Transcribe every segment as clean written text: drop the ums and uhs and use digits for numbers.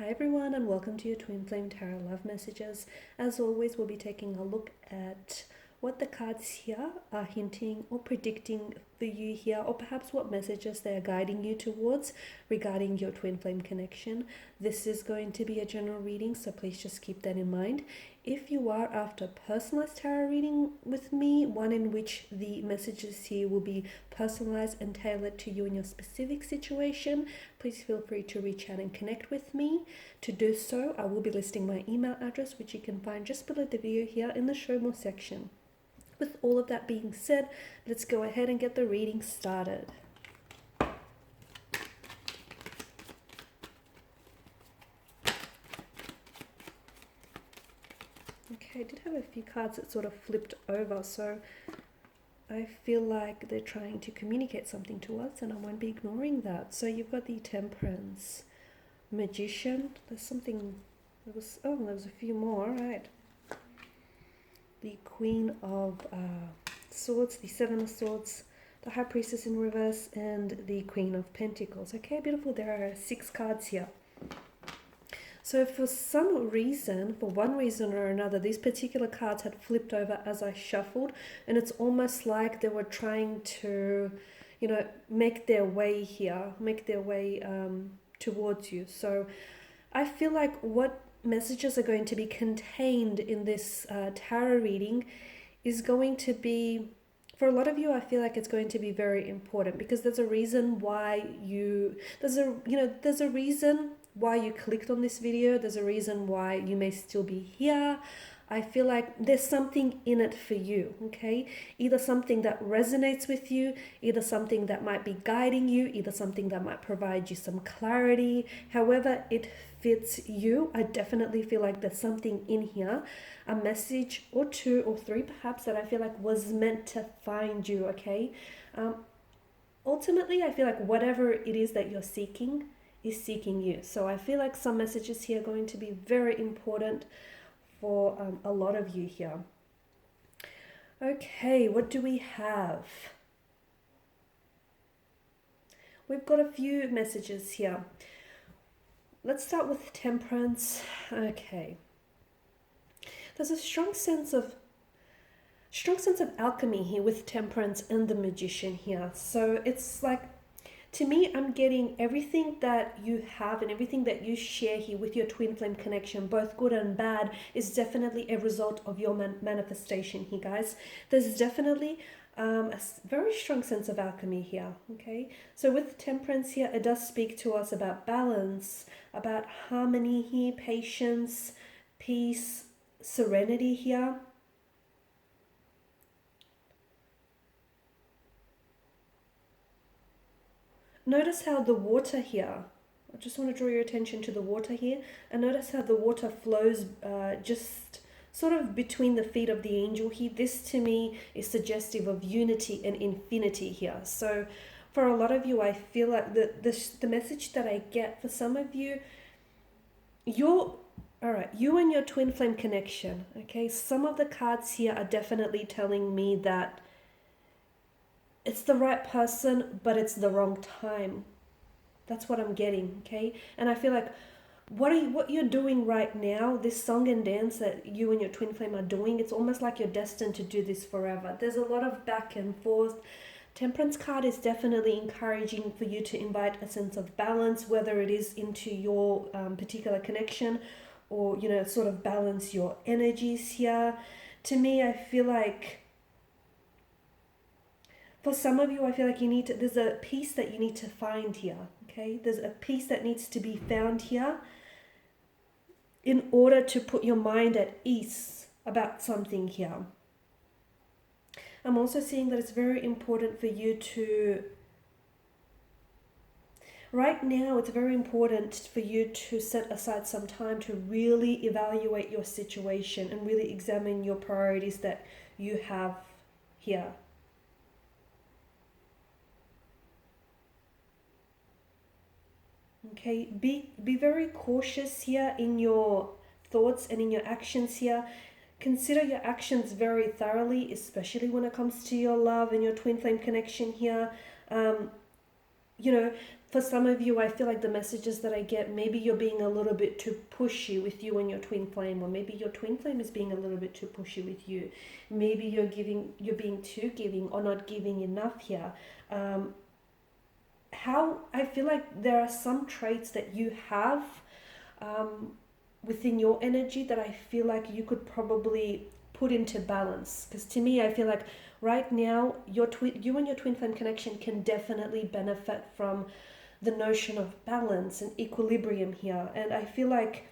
Hi everyone and welcome to your Twin Flame Tarot Love Messages. As always, we'll be taking a look at what the cards here are hinting or predicting for you here, or perhaps what messages they are guiding you towards regarding your twin flame connection. This is going to be a general reading, so please just keep that in mind. If you are after personalized tarot reading with me, one in which the messages here will be personalized and tailored to you and your specific situation, please feel free to reach out and connect with me. To do so, I will be listing my email address, which you can find just below the video here in the show more section. With all of that being said, let's go ahead and get the reading started. Okay, I did have a few cards that sort of flipped over, so I feel like they're trying to communicate something to us and I won't be ignoring that. So you've got the Temperance, Magician, there's something, there was a few more, right? The Queen of Swords, the Seven of Swords, the High Priestess in reverse, and the Queen of Pentacles. Okay, beautiful. There are 6 cards here. So for some reason, for one reason or another, these particular cards had flipped over as I shuffled, and it's almost like they were trying to, make their way here, towards you. So I feel like what messages are going to be contained in this tarot reading is going to be, for a lot of you, I feel like it's going to be very important, because there's a reason why there's a reason why you clicked on this video. There's a reason why you may still be here. I feel like there's something in it for you, okay? Either something that resonates with you, either something that might be guiding you, either something that might provide you some clarity. However it fits you, I definitely feel like there's something in here, a message or 2 or 3 perhaps, that I feel like was meant to find you, okay? Ultimately, I feel like whatever it is that you're seeking is seeking you. So I feel like some messages here are going to be very important for a lot of you here. Okay, what do we have? We've got a few messages here. Let's start with Temperance. Okay. There's a strong sense of alchemy here with Temperance and the Magician here. So it's like, to me, I'm getting everything that you have and everything that you share here with your twin flame connection, both good and bad, is definitely a result of your manifestation here, guys. There's definitely a very strong sense of alchemy here, okay? So with Temperance here, it does speak to us about balance, about harmony here, patience, peace, serenity here. Notice how the water here, I just want to draw your attention to the water here, and notice how the water flows just sort of between the feet of the angel here. This to me is suggestive of unity and infinity here. So for a lot of you, I feel like the message that I get for some of you, you and your twin flame connection, okay? Some of the cards here are definitely telling me that it's the right person, but it's the wrong time. That's what I'm getting, okay? And I feel like what you're doing right now, this song and dance that you and your twin flame are doing, it's almost like you're destined to do this forever. There's a lot of back and forth. Temperance card is definitely encouraging for you to invite a sense of balance, whether it is into your particular connection, or, sort of balance your energies here. To me, I feel like for some of you, I feel like there's a peace that you need to find here, okay? There's a peace that needs to be found here in order to put your mind at ease about something here. I'm also seeing that it's very important for you to, right now, it's very important for you to set aside some time to really evaluate your situation and really examine your priorities that you have here. Okay, be very cautious here in your thoughts and in your actions here. Consider your actions very thoroughly, especially when it comes to your love and your twin flame connection here. you know, for some of you, I feel like the messages that I get, maybe you're being a little bit too pushy with you and your twin flame, or maybe your twin flame is being a little bit too pushy with you. Maybe you're being too giving or not giving enough here. How I feel like there are some traits that you have um, within your energy that I feel like you could probably put into balance. Because to me, I feel like right now you and your twin flame connection can definitely benefit from the notion of balance and equilibrium here. And I feel like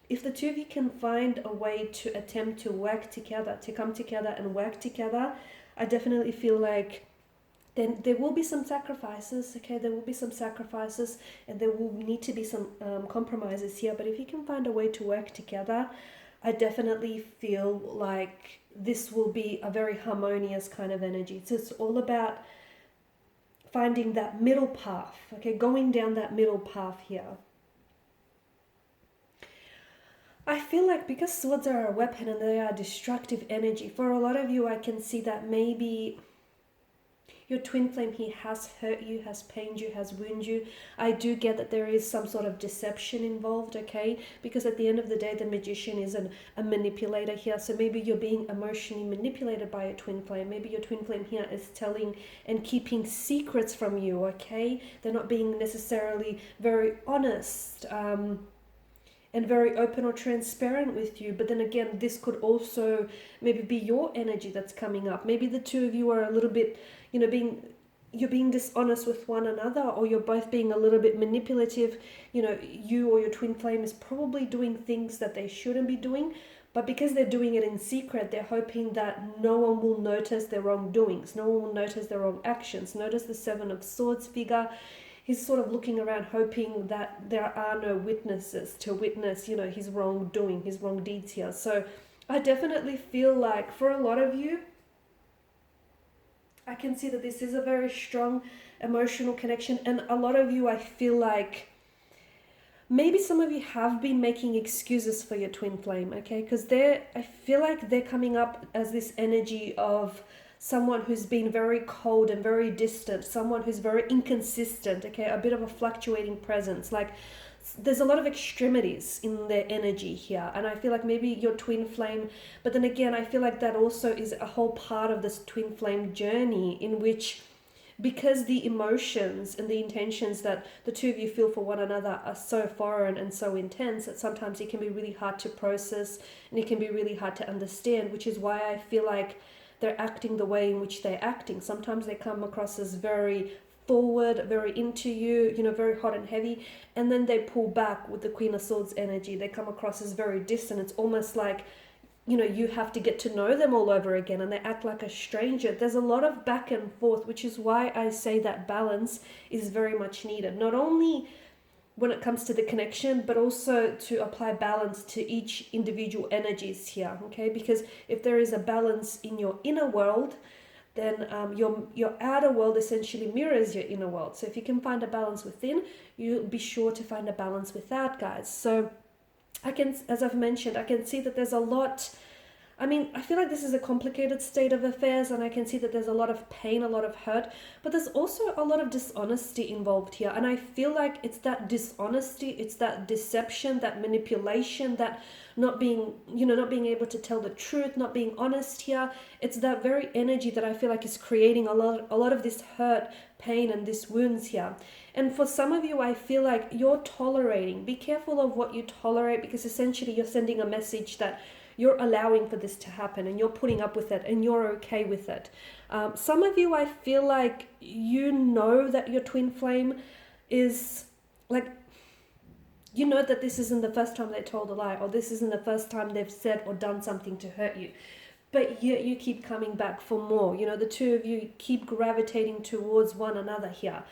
if the two of you can find a way to attempt to work together, to come together and work together, I definitely feel like then there will be some sacrifices. Okay, there will be some sacrifices, and there will need to be some compromises here. But if you can find a way to work together, I definitely feel like this will be a very harmonious kind of energy. So it's all about finding that middle path, okay, going down that middle path here. I feel like because swords are a weapon and they are destructive energy, for a lot of you, I can see that maybe your twin flame here has hurt you, has pained you, has wounded you. I do get that there is some sort of deception involved, okay? Because at the end of the day, the magician is a manipulator here. So maybe you're being emotionally manipulated by your twin flame. Maybe your twin flame here is telling and keeping secrets from you, okay? They're not being necessarily very honest. And very open or transparent with you. But then again, this could also maybe be your energy that's coming up. Maybe the two of you are a little bit, you're being dishonest with one another, or you're both being a little bit manipulative. You or your twin flame is probably doing things that they shouldn't be doing, but because they're doing it in secret, they're hoping that no one will notice their wrongdoings, no one will notice their wrong actions. Notice the Seven of Swords figure. He's sort of looking around hoping that there are no witnesses to witness, his wrongdoing, his wrong deeds here. So I definitely feel like for a lot of you, I can see that this is a very strong emotional connection. And a lot of you, I feel like maybe some of you have been making excuses for your twin flame, okay? Because I feel like they're coming up as this energy of someone who's been very cold and very distant, someone who's very inconsistent, okay, a bit of a fluctuating presence. Like there's a lot of extremities in their energy here, and I feel like maybe your twin flame, but then again, I feel like that also is a whole part of this twin flame journey in which, because the emotions and the intentions that the two of you feel for one another are so foreign and so intense that sometimes it can be really hard to process and it can be really hard to understand, which is why I feel like they're acting the way in which they're acting. Sometimes they come across as very forward, very into you, very hot and heavy, and then they pull back with the Queen of Swords energy. They come across as very distant. It's almost like, you have to get to know them all over again, and they act like a stranger. There's a lot of back and forth, which is why I say that balance is very much needed. Not only when it comes to the connection, but also to apply balance to each individual energies here, okay? Because if there is a balance in your inner world, then your outer world essentially mirrors your inner world. So if you can find a balance within, you'll be sure to find a balance without, guys. So as I've mentioned, I can see that there's a lot. I feel like this is a complicated state of affairs, and I can see that there's a lot of pain, a lot of hurt, but there's also a lot of dishonesty involved here. And I feel like it's that dishonesty, it's that deception, that manipulation, that not being able to tell the truth, not being honest here. It's that very energy that I feel like is creating a lot of this hurt, pain, and these wounds here. And for some of you, I feel like you're tolerating. Be careful of what you tolerate, because essentially you're sending a message that you're allowing for this to happen, and you're putting up with it, and you're okay with it. Some of you, I feel like that your twin flame is like, that this isn't the first time they told a lie, or this isn't the first time they've said or done something to hurt you. But yet you keep coming back for more. The two of you keep gravitating towards one another here.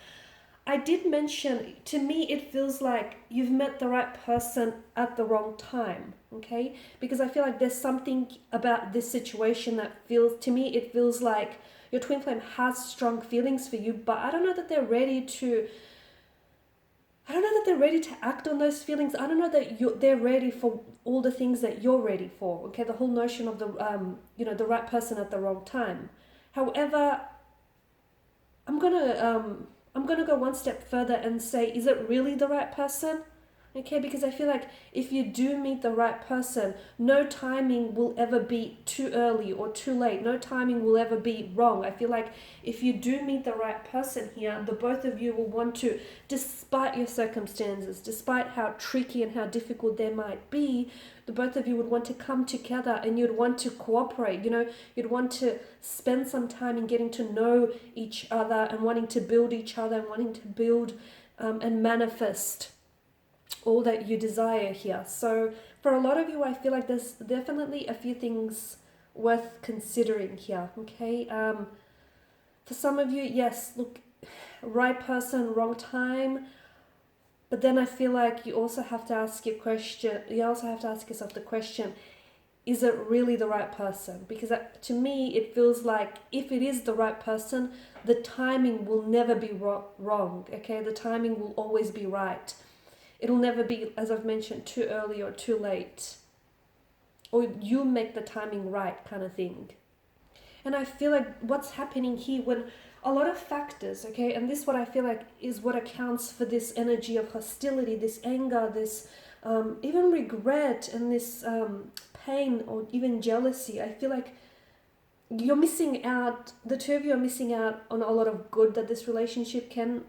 I did mention, to me, it feels like you've met the right person at the wrong time, okay? Because I feel like there's something about this situation that it feels like your twin flame has strong feelings for you, but I don't know that they're ready to act on those feelings. I don't know that they're ready for all the things that you're ready for, okay? The whole notion of the right person at the wrong time. However, I'm gonna I'm going to go one step further and say, is it really the right person? Okay, because I feel like if you do meet the right person, no timing will ever be too early or too late. No timing will ever be wrong. I feel like if you do meet the right person here, the both of you will want to, despite your circumstances, despite how tricky and how difficult they might be, the both of you would want to come together and you'd want to cooperate. You know, you'd want to spend some time in getting to know each other and wanting to build each other and wanting to build and manifest all that you desire here. So for a lot of you, I feel like there's definitely a few things worth considering here. Okay, for some of you, yes, look, right person, wrong time. But then I feel like you also have to ask your question. You also have to ask yourself the question: is it really the right person? Because to me, it feels like if it is the right person, the timing will never be wrong. Okay, the timing will always be right. It'll never be, as I've mentioned, too early or too late. Or you make the timing right kind of thing. And I feel like what's happening here when a lot of factors, okay, and this what I feel like is what accounts for this energy of hostility, this anger, this even regret and this pain or even jealousy. I feel like you're missing out, the two of you are missing out on a lot of good that this relationship can,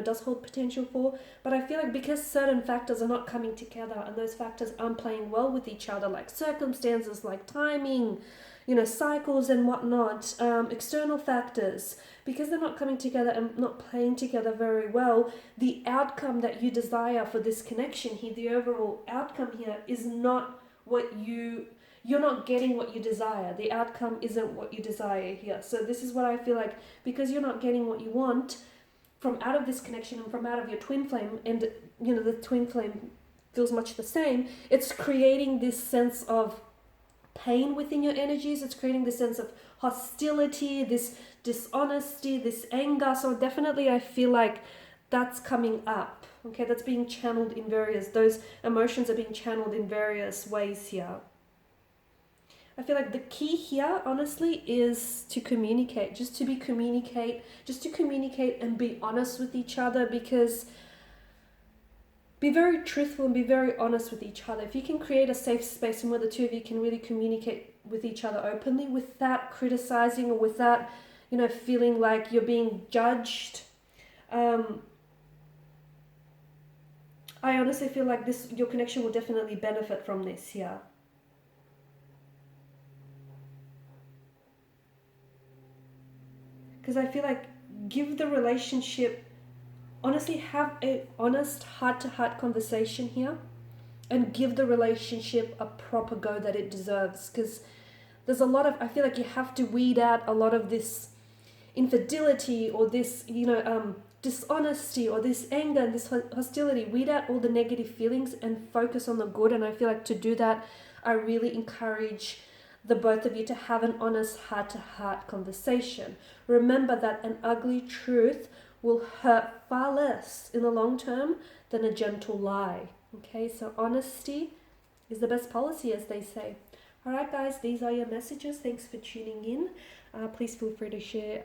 does hold potential for. But I feel like because certain factors are not coming together and those factors aren't playing well with each other, like circumstances, like timing, cycles and whatnot, external factors, because they're not coming together and not playing together very well, the outcome that you desire for this connection here, the overall outcome here is not what you're not getting what you desire. The outcome isn't what you desire here. So this is what I feel like, because you're not getting what you want from out of this connection and from out of your twin flame, and the twin flame feels much the same, it's creating this sense of pain within your energies. It's creating this sense of hostility, this dishonesty, this anger. So definitely I feel like that's coming up. Okay, that's being channeled in those emotions are being channeled in various ways here. I feel like the key here, honestly, is to communicate, just to communicate and be honest with each other, because be very truthful and be very honest with each other. If you can create a safe space and where the two of you can really communicate with each other openly without criticizing or without, feeling like you're being judged, I honestly feel like your connection will definitely benefit from this here. Because I feel like give the relationship, honestly, have a honest heart-to-heart conversation here and give the relationship a proper go that it deserves. Because there's a lot of, I feel like you have to weed out a lot of this infidelity or this, dishonesty or this anger and this hostility. Weed out all the negative feelings and focus on the good. And I feel like to do that, I really encourage the both of you to have an honest heart-to-heart conversation. Remember that an ugly truth will hurt far less in the long term than a gentle lie. Okay, so honesty is the best policy, as they say. All right, guys, these are your messages. Thanks for tuning in. Please feel free to share